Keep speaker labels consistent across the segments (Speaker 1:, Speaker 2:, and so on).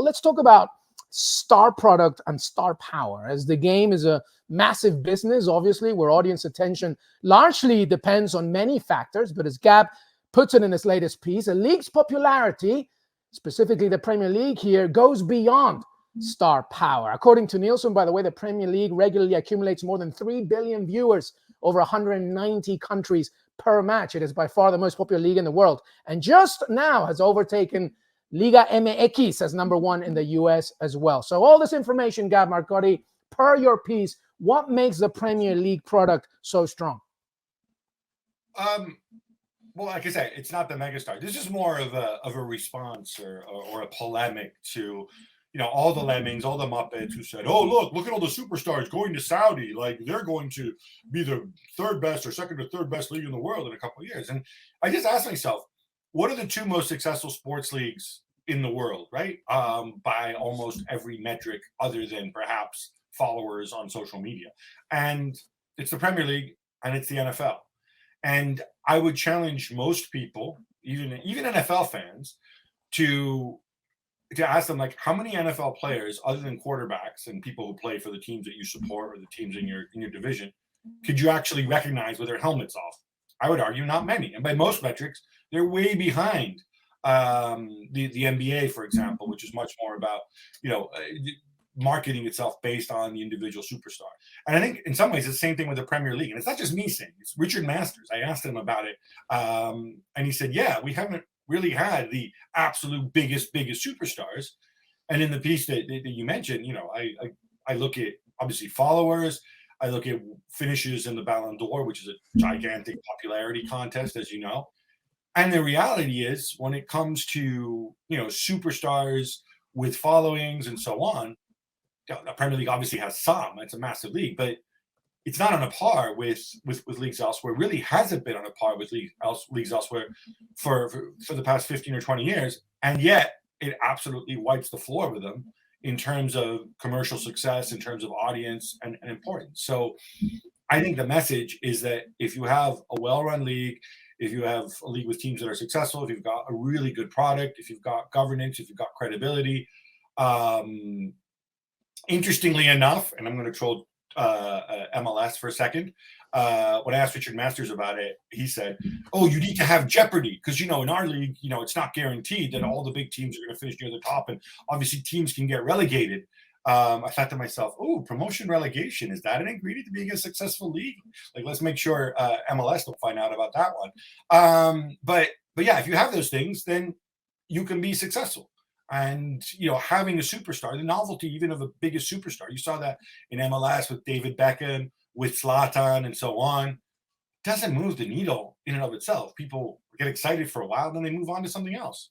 Speaker 1: let's talk about star product and star power, as the game is a massive business, obviously, where audience attention largely depends on many factors. But as Gab puts it in his latest piece, a league's popularity, specifically the Premier League here, goes beyond star power. According to Nielsen, by the way, the Premier League regularly accumulates more than 3 billion viewers over 190 countries per match. It is by far the most popular league in the world, and just now has overtaken Liga MX as number one in the US as well. So all this information, Gab Marcotti, per your piece, what makes the Premier League product so strong?
Speaker 2: Well, like I said, it's not the megastar. This is more of a response or a polemic to, you know, all the lemmings, all the Muppets who said, "Oh, look at all the superstars going to Saudi. Like they're going to be the third best or second or third best league in the world in a couple of years." And I just asked myself, what are the two most successful sports leagues in the world, right? By almost every metric other than perhaps followers on social media. And it's the Premier League and it's the NFL. And I would challenge most people, even NFL fans, to ask them, like, how many NFL players, other than quarterbacks and people who play for the teams that you support or the teams in your division, could you actually recognize with their helmets off? I would argue not many. And by most metrics, they're way behind the NBA, for example, which is much more about, you know, marketing itself based on the individual superstar. And I think in some ways it's the same thing with the Premier League. And it's not just me saying, it's Richard Masters. I asked him about it. And he said, yeah, we haven't really had the absolute biggest superstars. And in the piece that you mentioned, you know, I look at obviously followers. I look at finishes in the Ballon d'Or, which is a gigantic popularity contest, as you know. And the reality is, when it comes to, you know, superstars with followings and so on, the Premier League obviously has some. It's a massive league, but it's not on a par with leagues elsewhere. Really hasn't been on a par with leagues elsewhere for the past 15 or 20 years. And yet it absolutely wipes the floor with them in terms of commercial success, in terms of audience and importance. So I think the message is that if you have a well-run league, if you have a league with teams that are successful, if you've got a really good product, if you've got governance, if you've got credibility, interestingly enough, and I'm going to troll MLS for a second. When I asked Richard Masters about it, he said, "Oh, you need to have jeopardy because, you know, in our league, you know, it's not guaranteed that all the big teams are going to finish near the top, and obviously teams can get relegated." I thought to myself, "Oh, promotion relegation, is that an ingredient to being a successful league? Like, let's make sure MLS don't find out about that one." But yeah, if you have those things, then you can be successful. And, you know, having a superstar, the novelty even of the biggest superstar, you saw that in MLS with David Beckham, with Zlatan and so on, doesn't move the needle in and of itself. People get excited for a while, then they move on to something else.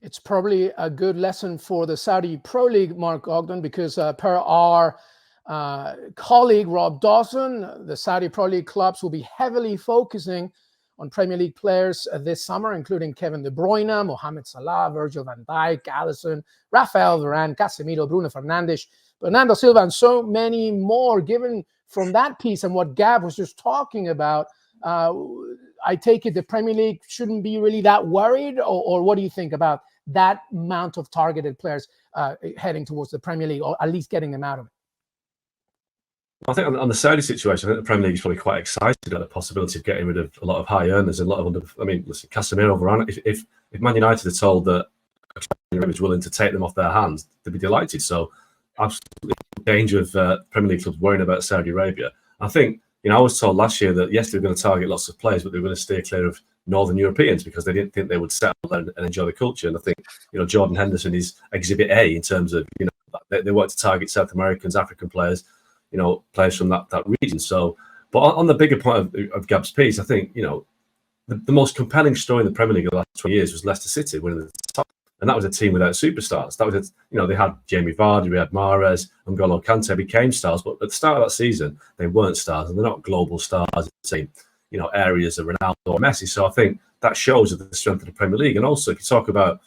Speaker 1: It's probably a good lesson for the Saudi Pro League, Mark Ogden, because per our colleague Rob Dawson, the Saudi Pro League clubs will be heavily focusing on Premier League players this summer, including Kevin De Bruyne, Mohamed Salah, Virgil van Dijk, Alisson, Rafael Varane, Casemiro, Bruno Fernandes, Bernardo Silva, and so many more. Given from that piece and what Gab was just talking about, I take it the Premier League shouldn't be really that worried, or what do you think about that amount of targeted players heading towards the Premier League, or at least getting them out of it?
Speaker 3: I think on the Saudi situation, I think the Premier League is probably quite excited at the possibility of getting rid of a lot of high earners and a lot of listen, Casemiro, Varane. If Man United are told that is willing to take them off their hands, they'd be delighted. So absolutely no danger of Premier League clubs worrying about Saudi Arabia. I think, you know, I was told last year that yes, they were going to target lots of players, but they were going to stay clear of Northern Europeans because they didn't think they would settle and enjoy the culture. And I think, you know, Jordan Henderson is Exhibit A in terms of, you know, they want to target South Americans, African players, you know, players from that region. So, but on the bigger point of Gab's piece, I think, you know, the most compelling story in the Premier League of the last 20 years was Leicester City winning the top. And that was a team without superstars. That was, you know, they had Jamie Vardy, Riyad Mahrez, N'Golo Kante became stars, but at the start of that season, they weren't stars, and they're not global stars in the same, you know, areas of Ronaldo or Messi. So I think that shows the strength of the Premier League. And also, if you talk about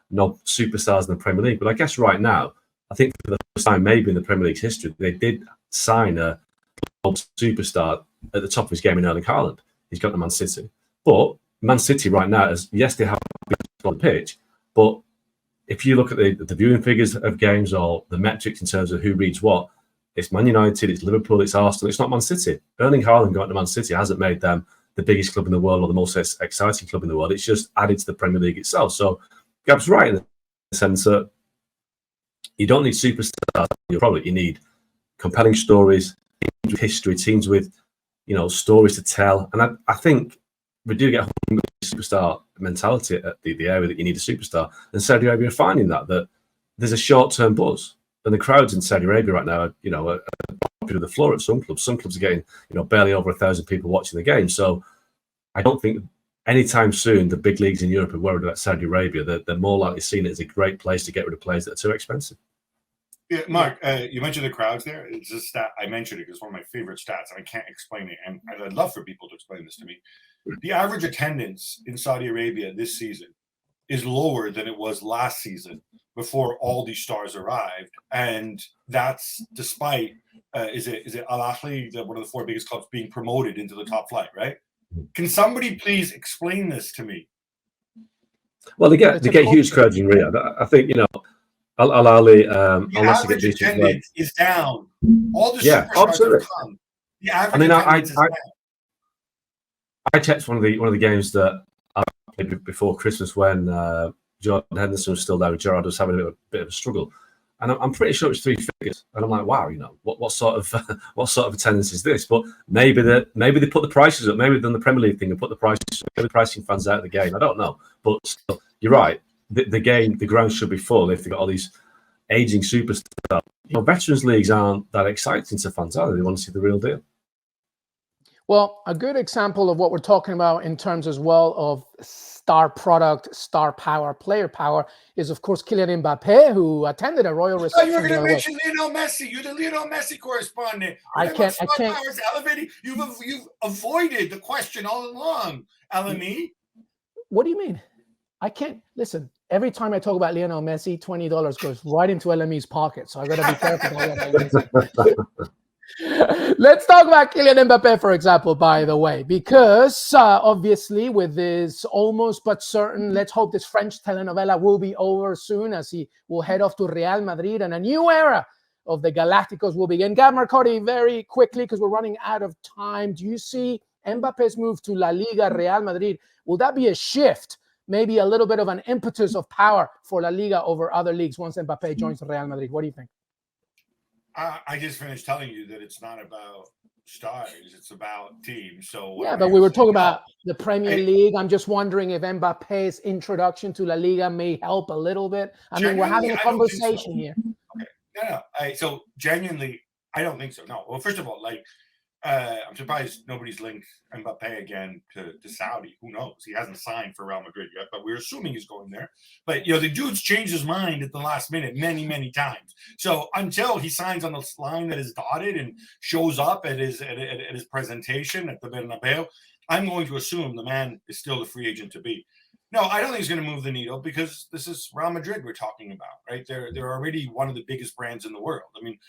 Speaker 3: no superstars in the Premier League, but I guess right now, I think for the first time maybe in the Premier League's history, they did sign a superstar at the top of his game in Erling Haaland. He's got to Man City. But Man City right now, yes, they have on the pitch, but if you look at the viewing figures of games or the metrics in terms of who reads what, it's Man United, it's Liverpool, it's Arsenal, it's not Man City. Erling Haaland going to Man City hasn't made them the biggest club in the world or the most exciting club in the world. It's just added to the Premier League itself. So Gab's right in the sense that you don't need superstars. You need compelling stories, teams with history, teams with stories to tell. And I think we do get a superstar mentality at the area that you need a superstar. And Saudi Arabia are finding that there's a short-term buzz. And the crowds in Saudi Arabia right now are popular the floor at some clubs. Some clubs are getting barely over 1,000 people watching the game. So I don't think anytime soon the big leagues in Europe are worried about Saudi Arabia. They're more likely seeing it as a great place to get rid of players that are too expensive.
Speaker 2: Yeah, Mark, you mentioned the crowds there. It's a stat. I mentioned it because it's one of my favorite stats, and I can't explain it. And I'd love for people to explain this to me. The average attendance in Saudi Arabia this season is lower than it was last season before all these stars arrived, and that's despite is it Al Ahly, one of the 4 biggest clubs, being promoted into the top flight, right? Can somebody please explain this to me?
Speaker 3: Well, they get huge crowds in Riyadh. I think Al Ahly.
Speaker 2: The average attendance is down. All the superstars
Speaker 3: absolutely.
Speaker 2: have come. The average attendance is down.
Speaker 3: I checked one of the games that I played before Christmas when Jordan Henderson was still there. Gerrard was having a bit of a struggle, and I'm pretty sure it's 3 figures. And I'm like, wow, what sort of attendance is this? But maybe they put the prices up. Maybe they've done the Premier League thing and put the prices. Maybe pricing fans out of the game. I don't know, but still, you're right. The ground should be full if they've got all these aging superstars. Veterans leagues aren't that exciting to fans, are they? They want to see the real deal.
Speaker 1: Well, a good example of what we're talking about in terms as well of star product, star power, player power is, of course, Kylian Mbappes, who attended a royal reception.
Speaker 2: You were going to mention Lionel Messi. You're the Lionel Messi correspondent.
Speaker 1: I can't.
Speaker 2: Elevating. You've avoided the question all along, LME.
Speaker 1: What do you mean? I can't listen. Every time I talk about Lionel Messi, $20 goes right into LME's pocket. So I got to be careful about what I say. Let's talk about Kylian Mbappes, for example, by the way, because obviously with this almost but certain, let's hope this French telenovela will be over soon as he will head off to Real Madrid and a new era of the Galacticos will begin. Gab Marcotti, very quickly, because we're running out of time. Do you see Mbappe's move to La Liga, Real Madrid? Will that be a shift? Maybe a little bit of an impetus of power for La Liga over other leagues once Mbappe joins Real Madrid. What do you think?
Speaker 2: I just finished telling you that it's not about stars; it's about teams. So
Speaker 1: yeah, but we were talking about the Premier League. I'm just wondering if Mbappe's introduction to La Liga may help a little bit. I mean, we're having a conversation here.
Speaker 2: Okay, no. So genuinely, I don't think so. No. Well, first of all, I'm surprised nobody's linked Mbappe again to Saudi. Who knows? He hasn't signed for Real Madrid yet, but we're assuming he's going there. But, the dude's changed his mind at the last minute many, many times. So until he signs on the line that is dotted and shows up at his presentation at the Bernabeu, I'm going to assume the man is still the free agent to be. No, I don't think he's going to move the needle because this is Real Madrid we're talking about, right? They're already one of the biggest brands in the world. I mean,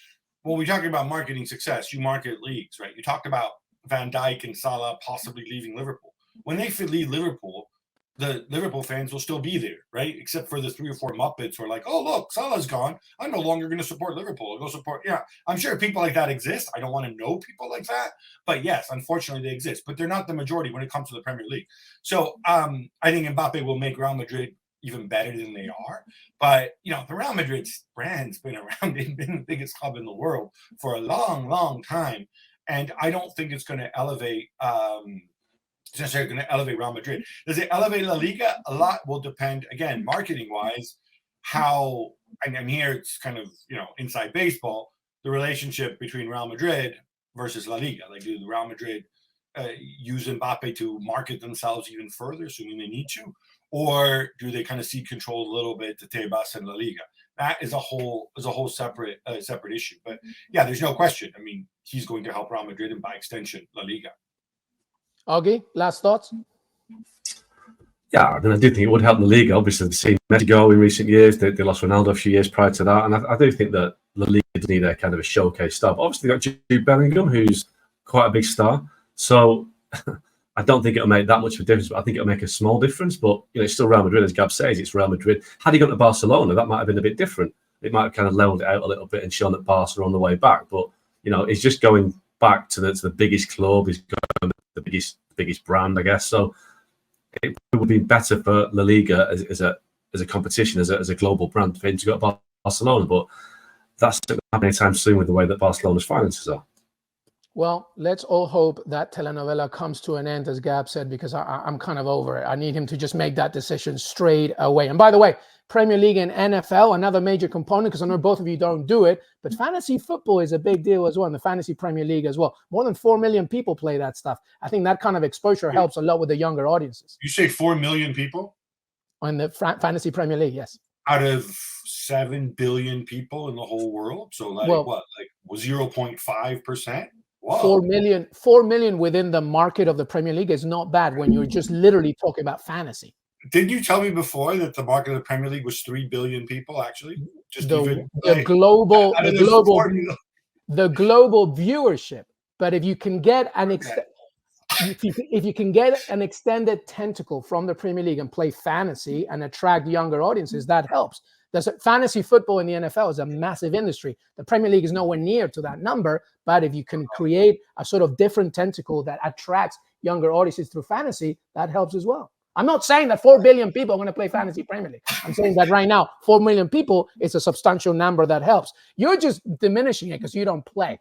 Speaker 2: when we're talking about marketing success, you market leagues, right? You talked about Van Dijk and Salah possibly leaving Liverpool. When they leave Liverpool, the Liverpool fans will still be there, right? Except for the 3 or 4 Muppets who are like, oh, look, Salah's gone. I'm no longer going to support Liverpool. I'll go support. Yeah, I'm sure people like that exist. I don't want to know people like that. But yes, unfortunately, they exist. But they're not the majority when it comes to the Premier League. So I think Mbappe will make Real Madrid even better than they are. But, the Real Madrid's brand's been around. They've been the biggest club in the world for a long, long time. And I don't think it's going to elevate it's necessarily going to elevate Real Madrid. Does it elevate La Liga? A lot will depend, again, marketing-wise, how, and here it's kind of, inside baseball, the relationship between Real Madrid versus La Liga. Like, do the Real Madrid use Mbappe to market themselves even further, assuming they need to? Or do they kind of cede control a little bit to Tebas and La Liga? That is a whole separate issue. But yeah, there's no question. I mean, he's going to help Real Madrid and by extension La Liga.
Speaker 1: Augie, last thoughts?
Speaker 3: Yeah, I do think it would help the league. Obviously, they've seen Messi go in recent years. They lost Ronaldo a few years prior to that, and I do think that La Liga does need a kind of a showcase star. But obviously, they've got Jude Bellingham, who's quite a big star. So I don't think it'll make that much of a difference, but I think it'll make a small difference. But it's still Real Madrid, as Gab says. It's Real Madrid. Had he gone to Barcelona, that might have been a bit different. It might have kind of leveled it out a little bit and shown that Barca are on the way back. But he's just going back to the biggest club. He's going to the biggest brand, I guess. So it would be better for La Liga as a competition, as a global brand, for him to go to Barcelona. But that's not going to happen anytime soon with the way that Barcelona's finances are.
Speaker 1: Well, let's all hope that telenovela comes to an end, as Gab said, because I'm kind of over it. I need him to just make that decision straight away. And by the way, Premier League and NFL, another major component, because I know both of you don't do it, but fantasy football is a big deal as well, in the Fantasy Premier League as well. More than 4 million people play that stuff. I think that kind of exposure helps a lot with the younger audiences.
Speaker 2: You say 4 million people?
Speaker 1: On the Fantasy Premier League, yes.
Speaker 2: Out of 7 billion people in the whole world? So like 0.5%? Whoa.
Speaker 1: 4 million within the market of the Premier League is not bad when you're just literally talking about fantasy.
Speaker 2: Did you tell me before that the market of the Premier League was 3 billion people? Actually, just
Speaker 1: the global viewership. But if you can get if you can get an extended tentacle from the Premier League and play fantasy and attract younger audiences, that helps. Fantasy football in the NFL is a massive industry. The Premier League is nowhere near to that number, but if you can create a sort of different tentacle that attracts younger audiences through fantasy, that helps as well. I'm not saying that 4 billion people are going to play fantasy Premier League. I'm saying that right now, 4 million people is a substantial number that helps. You're just diminishing it because you don't play.